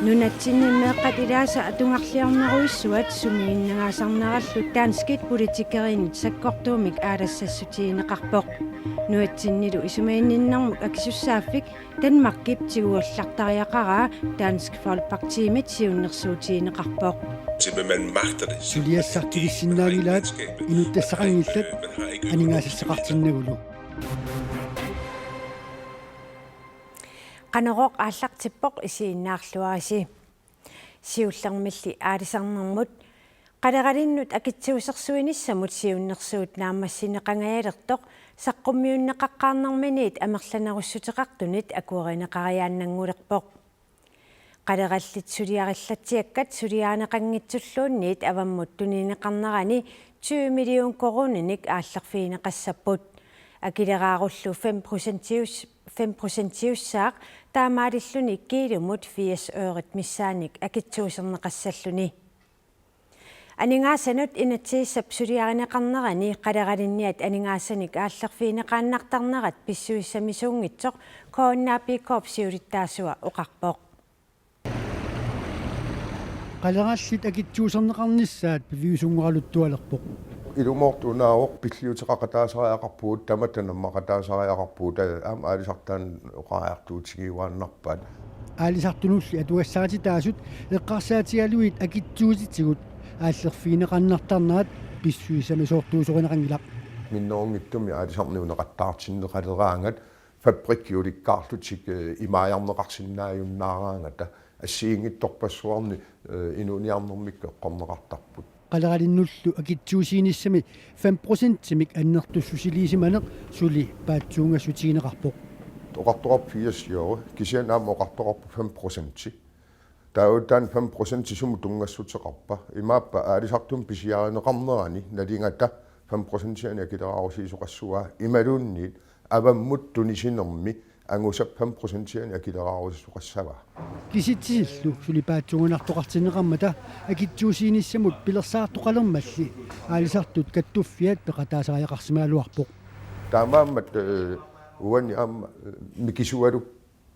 Nunatsinnimeeqqat ilaasa atungarliarneruissuat sumiinnaгаасарнераллу таанскит политикеринит саккортуумик аалассассутиинеқарпоқ нуатсиннилу исумаинниннэрмук акисуссааффик Данмаркип тигуерлартариақараа Dansk Folkepartimit сиуннерсуутиинеқарпоқ сулиассартигиссинаагилаат инуттассақангиллат анингаассақартиннагулу qanoroq ааллартиппоq исииннаарлуариси сиуллермилли аалисарнэрмут qaleralinнут акитсиусерсуиниссамут сиуннерсуут наамассинеқангаялертоq саққуммиуннеқаққарнэрминиит амерланеруссутеқартунит акуаринеқариааннангулерпоq qalerallit сулиариллатиаккат сулиаанеқангитсуллуунниит аваммут тунинеқарнерани 20 миллион коруниник ааллерфиинеқассаппут акилерааруллу 5%-иуссаақ таамаалиллуни килумут 80 øret миссааник акитсуусернеқассаллуни анингаасанут инатсииссап сулиаринеқарнерани қалералинниат анингаасаник ааллерфиинеқааннартарнерат писсуиссамисуунгитсоқ кооннаапикооп сиулиттаасуа оқарпоқ qaleraаллит акитсуусернеқарниссаат пивиусунгоралуттуалерпоқ илумортунааоқ пиллиутеқақатаасариақарпуут таматанаммақатаасариақарпуут аама аалисартаан оқариартуутигиуааннарпаат аалисартунулли атуассаатитаасут эққарсаатигалуит акитсуутитигут ааллерфиинеқарнартарнаат писсуисамисоортуусоринеқангилақ минноонгиттуми аалисарниунеқаттаарчиннеқалераангат фабриккиуликкаарлутик имааяарнеқарсиннааюннаараангата ассиингитторпассуарни инуниарнэрмикке эққорнеқартарпут qaleralinullu akitsuusiinissami 5%-имик аннертуссусилисиманеқ сули паатсуунгассутиинеқарпоқ тоқарторап 80 ёо кисиан аама оқарторап 5% таутан 5% суму тунгассутеқарпа имааппа аалисартум писиаринеқарнерани налингата 5%-ани акилераарусиисоқассуа ималуунниит аваммут тунисинерми ангусап 5%-ани акилераарусиисоқассава киситсиллу сулипаатсуунартоқартинеқармата акитсуусииниссамут пилерсаартоқалермалли аалисартут каттуффиат пеқатаасариақарсимаалуарпоқ таамааммат уани аама микисуалу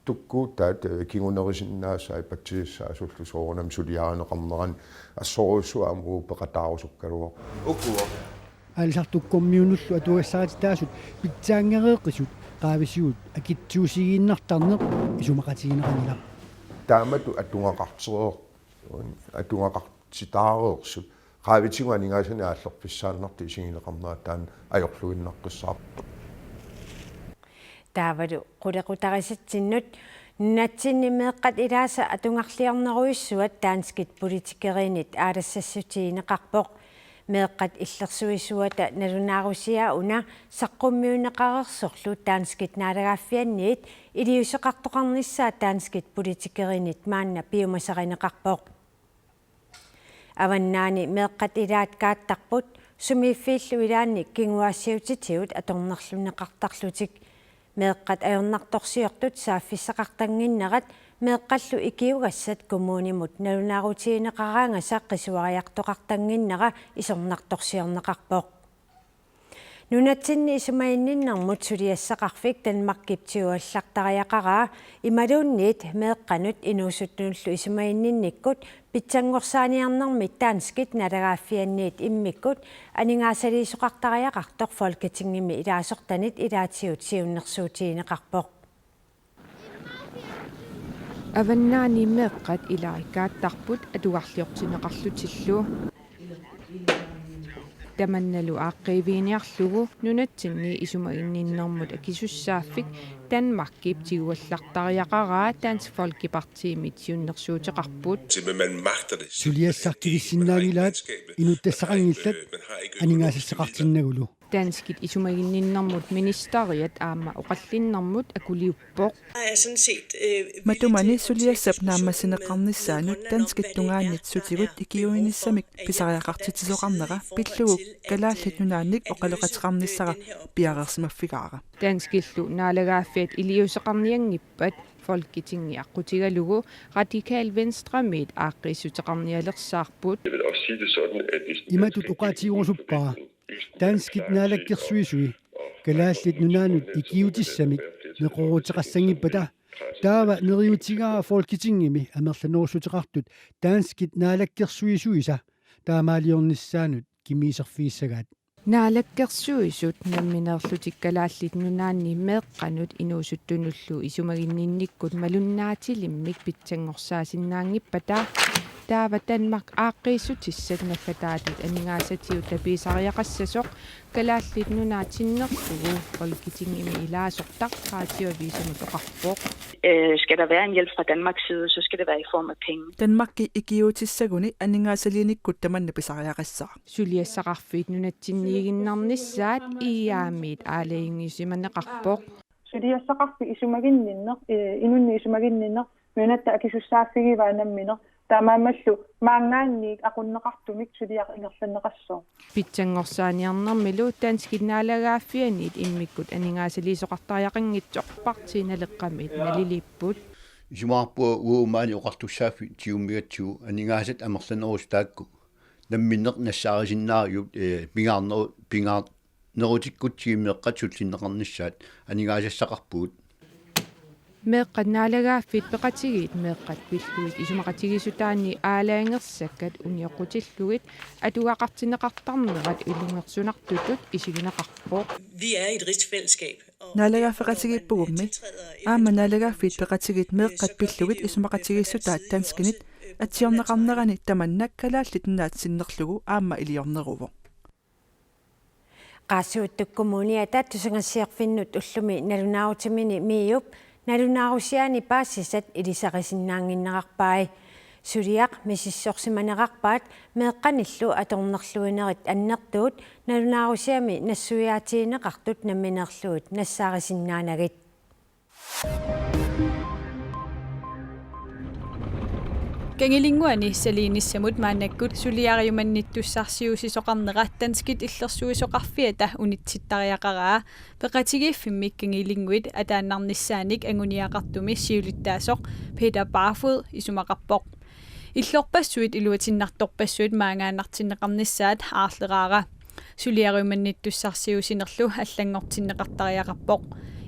туккуутаат кигунерисиннаассаа патсииссаа суллу соорунам сулиаринеқарнеран ассоруссуа амуу пеқатаарусуккалуа уккуа аалисартуккормиунуллу атуассаатитаасут питсаангереэққисут qaavisiut akitsuusigiinnartarneq isumaqatigineqanila таамату атунгақартитаареерсут qaavitigu aningaasani ааллерписсааннарти исигинеқарнаа таан ajorluinnarqissaar таавалу qulaqutarisatsinнут натсиннимеэққат илааса атунгарлиарнеруиссуат таанскит политикеринит аалассассутиинеқарпоқ меэққат иллерсуисуата налунаарусиа уна саққуммиунеқарерсорлу таанскит наалагааффианниит илиусеқартоқарниссаа таанскит политикеринит маанна пиумасаринеқарпоқ аваннаани меэққат илаат кааттарпут сумииффииллу илаанни кингуаассиутитиут аторнерлунеқартарлутик меэққат аернарторсиортут сааффиссақартангиннерат меэққаллу икиугассат коммунимут налунаарутиинеқараангаса қисуариартоқартангиннера исернарторсиорнеқарпоқ нунатсинни исумаинниннэрмут сулиассақарфик Данмаркиптиуаллартариақараа ималуунниит меэққанут инуусуттунуллу исумаиннинниккут питсангорсааниарнэрмит таанскит налагааффианниит иммиккут анингаасалиисоқартариақартоқ Folketingimi илаасортанит илаатиут сиуннерсуутиинеқарпоқ аваннаани меэққат иларикааттарпут атугарлиортинеқарлутиллу таманналу ааққивииниарлугу нунатсинни исумагинниннэрмут акисуссааффик Данмаркип тигуаллартариақараа Dansk Folkepartimit сиуннерсуутеқарпут сулиассартигиссинаагилаат инуттассақангиллат анингаассақартиннагулу Danskit исумагинниннэрмут министериат аама оқаллиннэрмут акулиуппоқ матумани сулиассап нааммасинеқарниссаанут Danskit тунгааннитсутигут икиуиниссамик писариақартитисоқарнера пиллугук калааллит нунааник оқалеқатеқарниссара пиарерсимаффигаара Danskillu наалагааффиат илиусеқарниангиппат Folketingi аққутигалугу Radikal Venstre мит ааққиссутеқарниалерсаарпут иматут уқаатигуусуппара Danskit naalakkersuisui kalaallit nunaanut ikiutissamik meqorutеқассангиппата таава нериутигаа фолкитингими амерланерсутеқартут таанскит наалаккерсуисуиса таамаалиорниссаанут кимиисерфииссагаат наалаккерсуисут намминерлутиккалааллит нунаанни меэққанут инуусуттунуллу исумагиннинниккут малуннаатилиммик питсангорсаасиннаангиппата таава Danmark ааққииссутиссат наффатаатут анингаасатиу тапиисариақассасоқ калааллит нунаатиннерлугу фолкитингими илаасортақ раатиовисаму тоқарпоқ. Skal der være en hjælp fra Danmarks side, så skal det være i form af penge. Danmarkki ikiutissaguni anningaasaliinikkut tamanna pisariaqassara Suliassaqarfiit nunatsinniiginnarnissaat iyaamiit aalaingisimanneqarpoq. Suliassaqarfi isumaginninner inunni isumaginninner nunatta akisussaaffigivaanamminner тамаамаллу маангаанниик aqunneqartumik suliaqingerlanneqassoo питсангорсааниарнэрмилу таанскинаалагааффианиит иммиккут анингаасалисоқартариақангитсоқ партииналеққамит налилиппут исумаарпуа уумаани оқартуссааффи тиуммигатсуу анингаасат амерланерустаакку намминнеқ нассаарисиннаариут пингаарнерутиккутсииммеққатсуллиннеқарниссаат анингаасассақарпуут меэққанаалагааффит пеқатигиит меэққат пиллуит исумақатигисутаани аалаангерсаккат униоққутиллугит атугаақартинеқартарнерат улунгерсунартутут исигинеқарпоқ Vi er i et rigsfællesskab. наалагаффеқатигиппугумми аама наалагаффит пеқатигит меэққат пиллугит исумақатигиссутаат танскинит атсиорнеқарнерани таманнак калааллит наатсиннерлугу аама илиорнеруву qaasuuttukkumuni ataattusangassiarfinnut ullumi nalunaarutamini miiup nalunaarusiaani paassisat ilisaqisinnaaginnerarpai suliaq misissorsimaneqarpaat meeqqanillu atornerluinerit annertuut nalunaarusiami nassuyaatiineqartut namminerluut nassaarisиннаанагит Gängelinguani saliinissamut maanakkut suliariumannittussarsiusisoqarnerat tanskit illersuisoqarfiata unitsittariaqaraa peqatigiiffimmik gängelinguit ataannarnissaanik anguniaqartumi siulittaasoq Peter Barfod isumaqarpoq illorpassuit iluatinnartorpassuit maangaanartinneqarnissaat aarleraara suliariumannittussarsiusinerlu allangortinneqartariaqarpoq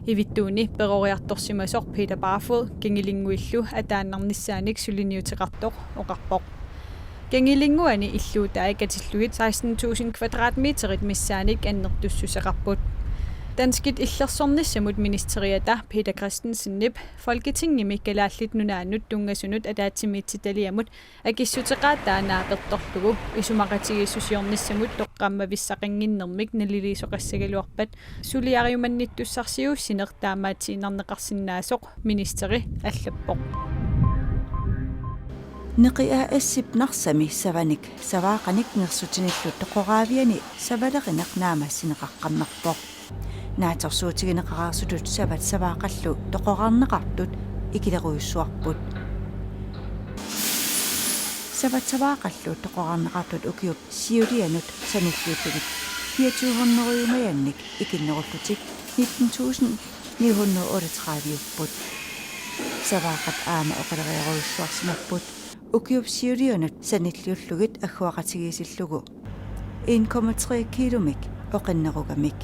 ивиттууни перориарторсимасоқ Peter Barfod гэнgilinguillu атааннарниссааник сулиниутеқартоқ оқарпоқ гэнgilinguани иллуутаа катиллугит 16000 квадратметерит миссааник аннертуссусеқарпут Danskit illersornissamut ministeriata Peter Christensen nip Folketingimi kalaallit nunaannut tungasunut ataatimiitsitaliamut akissuteqaataanaaqertorlugu isumaqatigissusiornissamut toqqaamavissaqanginnermik nalilisoqassagaluarpat suliariumannittussarsiussiner taamaatiinarneqarsinnaasoq ministeri allappoq Neqia assipnarsami savanik savaaqanik nersutinillu toqoraaviani savaleqinaq naamassineqaqqammerpoq naatorsuutigineqaraarsutut savat savaaqallu toqorarneqartut ikileruissuarput savat savaaqallu toqorarneqartut ukiup siulianut sanilluuttugit 2400 ikinnerullutik 19938 savaaqat aama oqaleriaruissuarsimarput ukiup siulianut sanilluullugit agguaqatigiisillugu 1,3 kilomik oqinnerugamik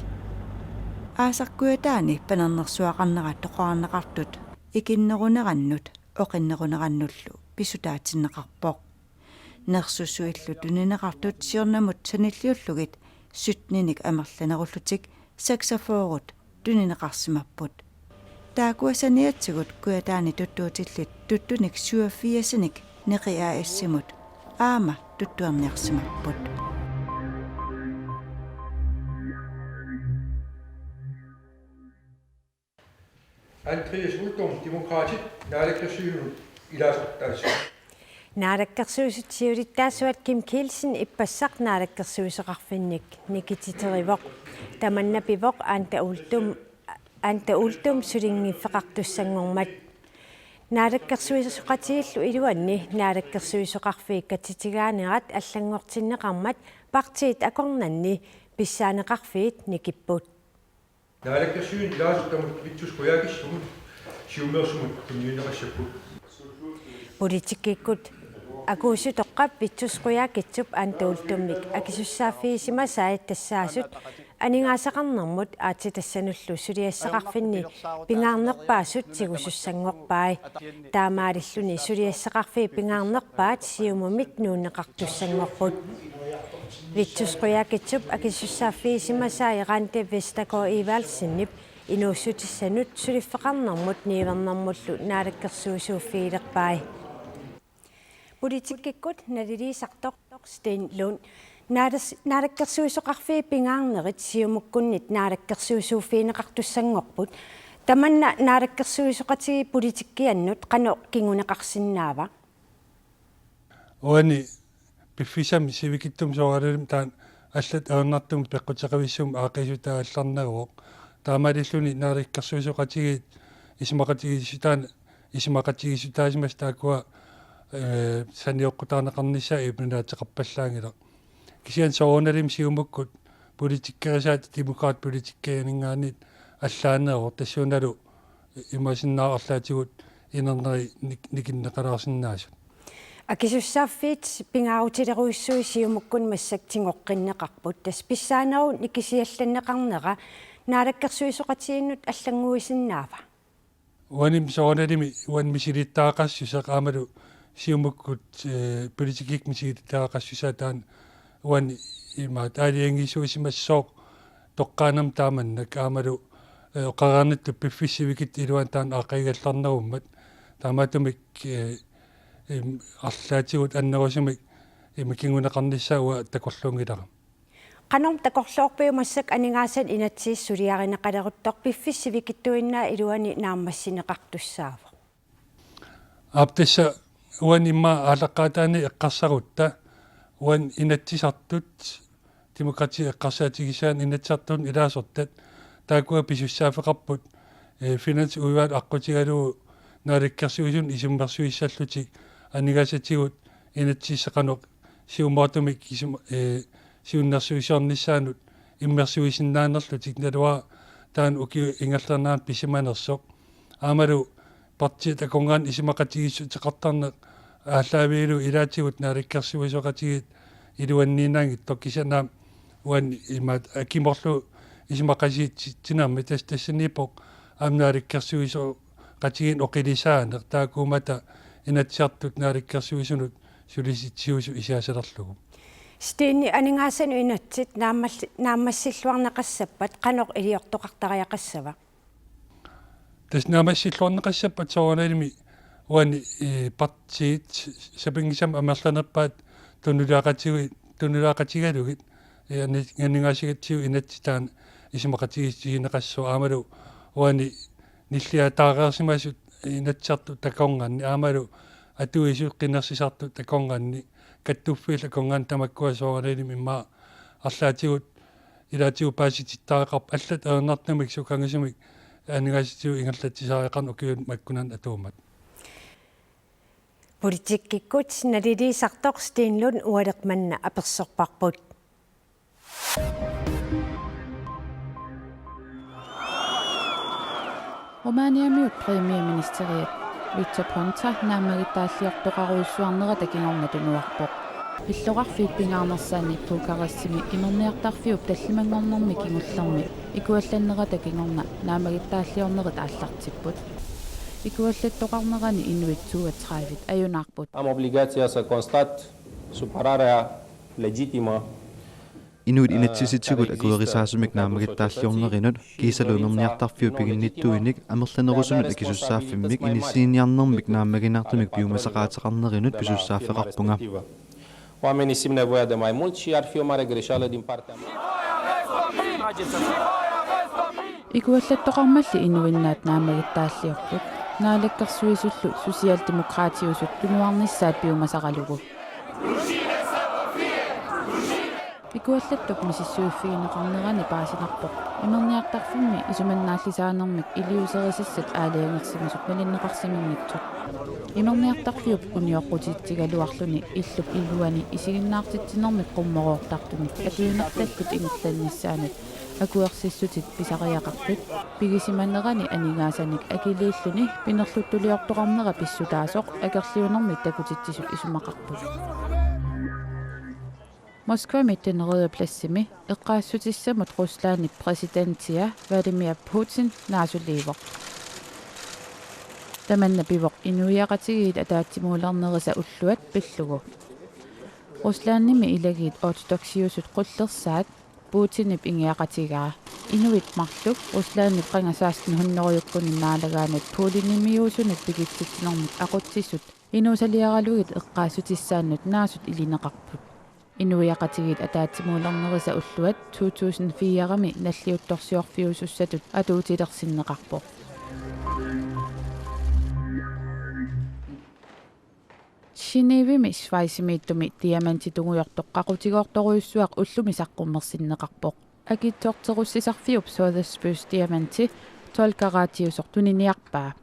aasarkuataani panernersuaqarnerat toqorarneqartut ikinnerunерannut oqinnerunерannullu pisutaatsinneqarpoq nersussuillu tunineqartut siornamut sanilliullugit sytninik amerlanerullutik 46 tunineqarsimapput taakuasaniatsigut kuataani tuttuutillit tuttunik 87nik neqiaassimut aama tuttuarniarsimapput Andreas Uldum, demokratit, naalakkersuunut ilaasortaasi. Naalakkersuusutiulittaasuat Kim Kielsen ippassaq naalakkersuuseqarfinnik nikititerivоq tamannapivoq anta ultum sulingiffeqartussangormat naalakkersuisoqatigillu iluanni naalakkersuisoqarfiikkatitigaanirat allangortinneqarmat partiit akornanni pissaaneqarfiit nikipput Naalakkersuun ilaasortamut vittusquyaakissumut siumeersumut kunniuneqassaput politikikkut акуусутоққап витсусқуяакитсуп аантуултуммик акисуссааффиисимасаат тассаасут анигаасақарнэрмут аатитассануллу сулиассақарфинни пингаарнерпаасут сигусуссангорпаи таамаалиллуни сулиассақарфи пингаарнерпаат сиумумик нуунеқартуссангорпут витсусқуяакитсуп акисуссааффиисимасаа иранте вестако ивалсиннип инууссутиссанут сулиффеқарнэрмут ниивернэрмуллу наалаккерсуусууффиилерпаи политиккиккут налилисартоқ Sten Lund наалаккерсуусоқарфи пингаарнерит сиумуккуннит наалаккерсуусууффиинеқартуссангорпут таманна наалаккерсуусоқатиги политиккианнут қано кингунеқарсинаава уани пиффисами сивикиттум сооралим таан аллат аернартум пеққутеқависсум аақисутаа алларнагуоқ таамалиллуни наалаккерсуусоқатиги исмақатигисутаан исмақатигисутаасимас таакуа саниоққутаарнеқарнissaа ипнунаатеқарпаллаангила кисиан соорналим сиумуккут политиккерисаат демокраат политиккаянингаанит аллаанеор тассууналу имасиннаарлаатигут инернери никиннеқалаарсинаасут акисуссааффиит пингаарутилеруиссуи сиумуккун массактингоққиннеқарпут тас писсаанеру никисиалланнеқарнера наалаккерсуисоқатигиннут аллангуисиннаава уаним соорналими уан мисилиттаақассусеқ аамалу сиумуккут политикик мисилиттаақассусаа таан уан има таалиангисуисимассоо тоққаанам тааманнак аамалу оқараанатту пиффиссивикит илуан таан аақигалларнеруммат таамаатумик арлаатигут аннерусумик имакингунеқарниссауа такорлунгилара qanom takorloorpiumassak aningaasat inatsiissuriarinaqaleruttaq piffissivikittuinnaa iluani naammassineqartussaava аптасса уан имма аалаққаатаани эққарсарутта уан инатсисартут демократи эққарсаатигисаан инатсартун илаасортат таакуа писуссаафеқарпут финанс уиваат аққутигалуу наалаккерсуисун исуммерсуиссаллути анигасатигут инатсиссақанеқ сиумаатумик сиуннэрсуисиорниссаанут иммерсуисиннаанерлутик налуа таан уки ингерлернаан писиманерсоқ аамалу партиит аконгаан исимақатигиссутеқартарне ааллаавиилу илаатигут наалаккерсуисоқатигит илуанниинаангит tokkisannaam уан имаат акиморлу исимақасиитсинарми тассанипоқ аамнаалаккерсуисо qatигин оқилисаанер таакуумата инатсиартут наалаккерсуисунут сулиситсиусу исаасалерлугу Steni aningaasanu inatsit naammassilluarneqassappat qanoq iliortoqartariaqassava тас наамассиллуарнеқассаппат соорналими уани партиит сапингисам амерланерпаат тунулаақатигалугит ганигаасигатсиу инатситаан исимақатигиссигинеқассу аамалу уани ниллиатаареерсимасут инатсарту таконганни аамалу атуису қинерсисарту таконганни каттуффил аконгаан тамаккуа соорналими имма арлаатигут илаатигу паасититтаақарп аллат аернартнамик сукангасумик анигаситиу ингерлатсисаариақарну киун маккунан атуумат политиккиккут налилисартоқ Sten Lund уалеқманна аперсорпарпут Романиамиут премиерministeriet Victor Ponta наамагиттааллиортоқаруйссуарнера такингорна тунуарпоқ иллоқарфиит пингаарнерсаани пукарассими имерниартарфиуп таллимангорнэрми кингуллерми икуалланнера такингорна наамагиттааллиорнерит ааллартиппут икуаллаттоқарнерани Inuit 32 аюнаарпут Am obligația să constat supărarea legitimă Inuit inatsisitigut akuerisaasumik naamagitaalliornerinut kiisaluungerniartarfiu piginnittuinik amerlanerusumit akisussaaffimik inisiiniarnermik naamaginartumik piumasaqaateqarnerinut pisussaaffeqarpunga Oamenii simt nevoia de mai mult și ar fi o mare greșeală din partea mea. икуаллаттоқармалли инуиннаат наамагиттааллиорпут наалаккерсуисуллу сусиалдемократиусут тунуарниссаат пиумасақалугу икуаллаттук мисиссуиффигинеқарнерани паасинарпоқ имерниартарфимми исуманнааллисаанермик илиусерисиссат аалиангерсимасут малиннеқарсимингитсут имерниартарфиуп униоққутитсигалуарлуни иллуп илуани исигиннаартитсинермик қуммороортартуник атуинерталлут ингерланниссаанат акуерсиссутит писариақартут пигисиманерани анигаасаник акилииллуни пинерлуттулиортоқарнера писсутаасоқ акерлиунэрми такутитсисут исумақарпут Москва миттенериа плассими эққаассутиссамут Руслаанни президентия Владимир Путин наасулиивоқ таманна пивоқ инуиақатигиит атаатсимуулернериса уллуат пиллугу Руслаанними илагиит ортодоксиусут қуллерсаат Путинип ингиақатигаа инуит марлук Руслаанни қангасаастин хуннериуккуни наалагаанат пулинимиусунат пигитситсинэрмут ақутсисут инуусалиаралугит эққаассутиссааннут наасут илинеқарпут инуиақатигит атаатсимуулернериса уллуат 2004-ми наллиутторсиорфиусуссатут атуутилерсиннеқарпоқ Шинивими свайсимииттуми диамантитунгуйортоққақутигоорторуйуссуақ уллуми саққуммерсиннеқарпоқ акитсоортеруссисарфиуп Sotheby's диаманти 12 каратиусор туниниарпаа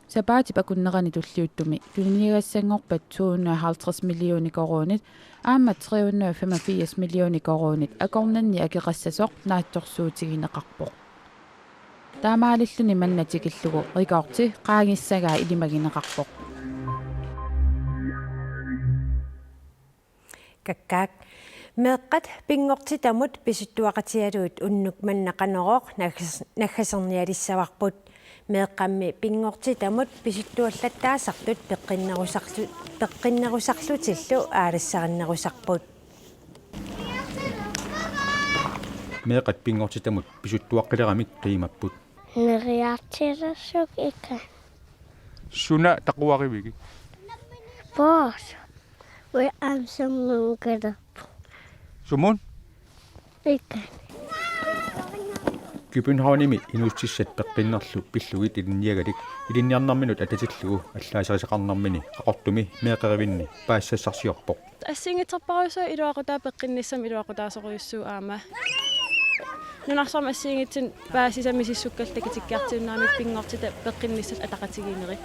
сапаати пакуннерани туллиуттуми тунинигассангорпат 250 миллиони коронит аама 385 миллиони коронит акорнанни акеқассасоқ наатторсуутигинеқарпоқ таамаалиллуни маннатикиллугу рикорти qaangissagaa илимагинеқарпоқ каккаак меэккат пингортитамут писуттуақатиалуут уннук маннақанероқ наггасерниалиссаварпут меэккамми пингортитамут писуттуаллаттаасартут пеққиннерусарлутиллу аалассариннерусарпут меэккат пингортитамут писуттуаққилерамик қимаппут нериартилассук ика суна тақуаривиги бос we am some good сумун ика Københavnimi inustissat peqqinnerlu pilluit ilinniagalик илинниарнарминут ататиллугу аллаасерисақарнармини ақортуми меэқеривинни паассассарсиорпоқ ассингитерпаруса илуақутаа пеққинниссам илуақутаасориуссуу аама нунарсарма ассингитсин паасисамисиссуккалтакитиккаартиуннаамик пингортита пеққинниссат атақатигинери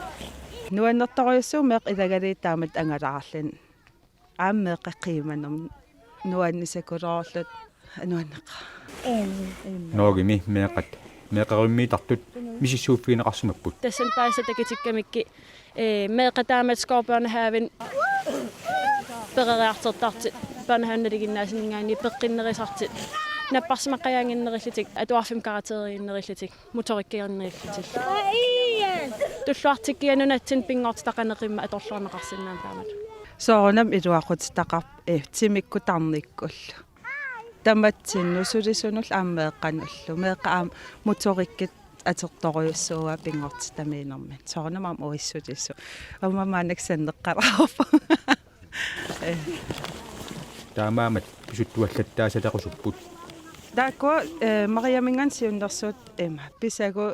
нуаннерторуйуссуу меэқ илагалииттаамат ангалаарлин ааммеэққииманерм нуаннисакулоорлут ануаннеқа ноогими меэқериммиитартут мисиссууффигинеқарсимаппут тассан паасатакитиккамикки меэқатаамат скорбørnehaven перериартертартит børnehavenналигиннаасинингаани пеққиннерисартит наппарсимаққаяангиннериллутик атуарфим каратерииннериллутик моториккиернериллутик туллуартиккианунатсин пингортитақанеқимма аторлуарнеқарсинаам таамат соорнам илуақутитақар тимиккутарниккуллу таматсин нусулисунул ааммеэққануллу меэққаам моториккит атерторуйуссууа пингортитамиинермин соорнамаам уиссулиссу аммамаанаксаннеққараарпа таамаамат писуттуаллаттаасалеқусуппут дако мариаминган сиуннерсуут писагу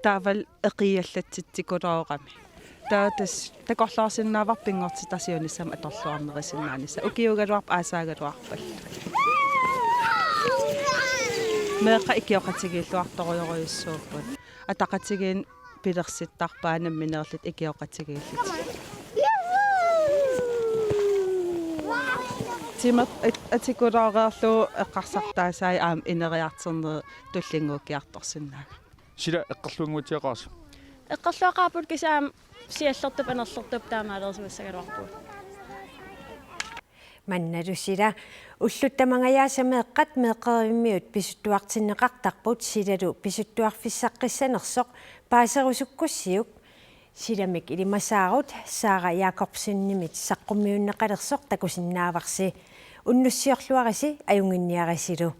таавал эқиаллатситсикулоорами таатас такорлаарсиннаавар пингортитасиунissam аторлуарнерисиннааниса укиугалуарп аасаагалуарпал меэқа икиоқатигииллуарторуйоруйуссууппут атақатигиин пилерситтарпаанам минерлут икиоқатигииллут тимат атикулаареерлу эққарсартаасаи аам инериартернери туллингуукиарторсинаага сила эққарлуангуутиақарс эққарлуақарпут кисаам сиаллертуп анерлертуп таамаалерсуассагалуарпут манналусила уллуттамангаяасамеэккат меэқеривиммиут писуттуартиннеқартарпут силалу писуттуарфиссаққиссанерсоқ паасерусуккуссиук силамик илимасаарут Сара Якобсеннимит саққуммиуннеқалерсоқ такусиннааварси уннуссиорлуариси аюнгинниарисилу